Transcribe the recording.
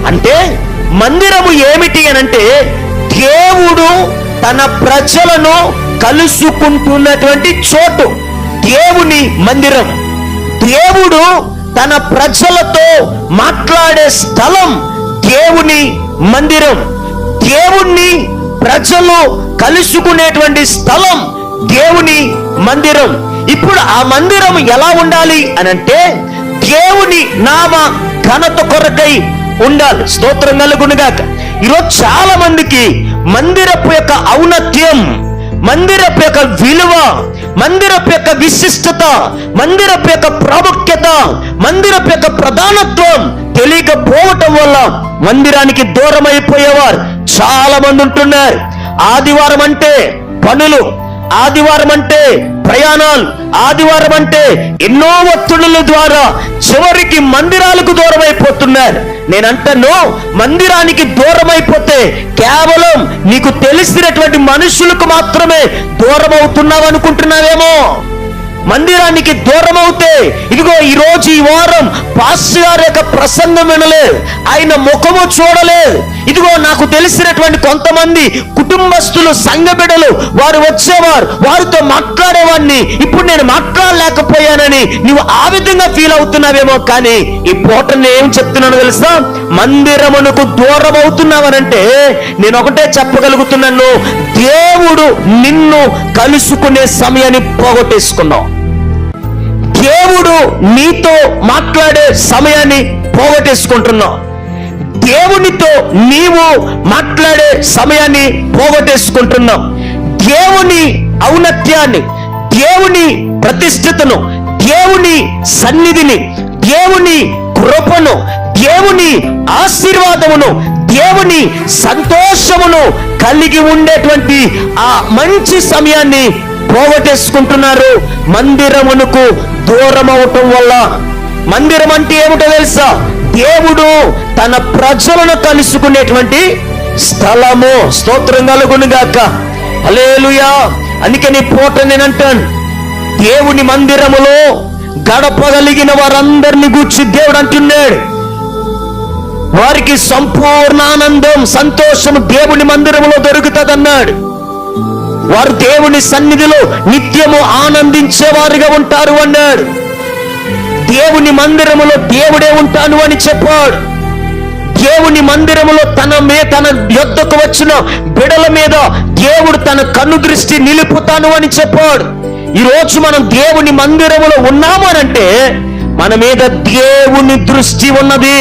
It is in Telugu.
అంటే మందిరము ఏమిటి అనంటే దేవుడు తన ప్రజలను కలుసుకుంటున్నటువంటి చోటు దేవుని మందిరం. దేవుడు తన ప్రజలతో మాట్లాడే స్థలం దేవుని మందిరం. దేవుణ్ణి ప్రజలు కలుసుకునేటువంటి స్థలం దేవుని మందిరం. ఇప్పుడు ఆ మందిరం ఎలా ఉండాలి అనంటే దేవుని నామ ఘనత కొరకై ఉండాలి. స్తోత్రం కలుగునుగాక. ఈరోజు చాలా మందికి మందిరపు యొక్క ఔన్నత్యం, మందిరపు యొక్క విలువ, మందిరపు యొక్క విశిష్టత, మందిరపు యొక్క ప్రాముఖ్యత, మందిరపు యొక్క ప్రధానత్వం తెలియకపోవటం వల్ల మందిరానికి దూరం అయిపోయేవారు చాలా మంది ఉంటున్నారు. ఆదివారం అంటే పనులు, ఆదివారం అంటే ప్రయాణాలు, ఆదివారం అంటే ఎన్నో ఒత్తిడుల ద్వారా చివరికి మందిరాలకు దూరం అయిపోతున్నారు. నేనంటాను, మందిరానికి దూరం అయిపోతే కేవలం నీకు తెలిసినటువంటి మనుషులకు మాత్రమే దూరం అవుతున్నావు అనుకుంటున్నావేమో. మందిరానికి దూరం అవుతే ఇదిగో ఈ రోజు ఈ వారం పాస్టర్ గారి యొక్క ప్రసంగం వినలేదు, ఆయన ముఖము చూడలేదు. ఇదిగో నాకు తెలిసినటువంటి కొంతమంది కుటుంబస్తులు, సంఘ బిడ్డలు వారు వచ్చేవారు, వారితో మాట్లాడేవాడిని, ఇప్పుడు నేను మాట్లాడలేకపోయానని నువ్వు ఆ విధంగా ఫీల్ అవుతున్నావేమో. కానీ ఈ పూట నేను ఏం చెప్తున్నాను తెలుసా? మందిరమునకు దూరం అవుతున్నావనంటే నేను ఒకటే చెప్పగలుగుతున్నాను, దేవుడు నిన్ను కలుసుకునే సమయాన్ని పోగొట్టేసుకున్నావు. దేవుడు నీతో మాట్లాడే సమయాన్ని పోగొట్టేసుకుంటున్నావు. దేవునితో నీవు మాట్లాడే సమయాన్ని పోగొట్టేసుకుంటున్నావు. దేవుని ఔన్నత్యాన్ని, దేవుని ప్రతిష్ఠతను, దేవుని సన్నిధిని, దేవుని కృపను, దేవుని ఆశీర్వాదమును, దేవుని సంతోషమును కలిగి ఉండేటువంటి ఆ మంచి సమయాన్ని పోగొట్టేసుకుంటున్నారు మందిరమునకు దూరం అవటం వల్ల. మందిరం అంటే ఏమిటో తెలుసా? దేవుడు తన ప్రజలను కలుసుకునేటువంటి స్థలము. స్తోత్రం కలుగునుగాక. హల్లెలూయా. అందుకని పూట నేనంటాను, దేవుని మందిరములో గడపగలిగిన వారందరిని గూర్చి దేవుడు అంటున్నాడు, వారికి సంపూర్ణ ఆనందం, సంతోషం దేవుని మందిరములో దొరుకుతుందన్నాడు. వారు దేవుని సన్నిధిలో నిత్యము ఆనందించేవారుగా ఉంటారు అన్నాడు. దేవుని మందిరములో దేవుడే ఉంటాను అని చెప్పాడు. దేవుని మందిరములో తన యొద్దకు వచ్చిన బిడల మీద దేవుడు తన కన్ను దృష్టి నిలుపుతాను అని చెప్పాడు. ఈరోజు మనం దేవుని మందిరములో ఉన్నాము అనంటే మన మీద దేవుని దృష్టి ఉన్నది.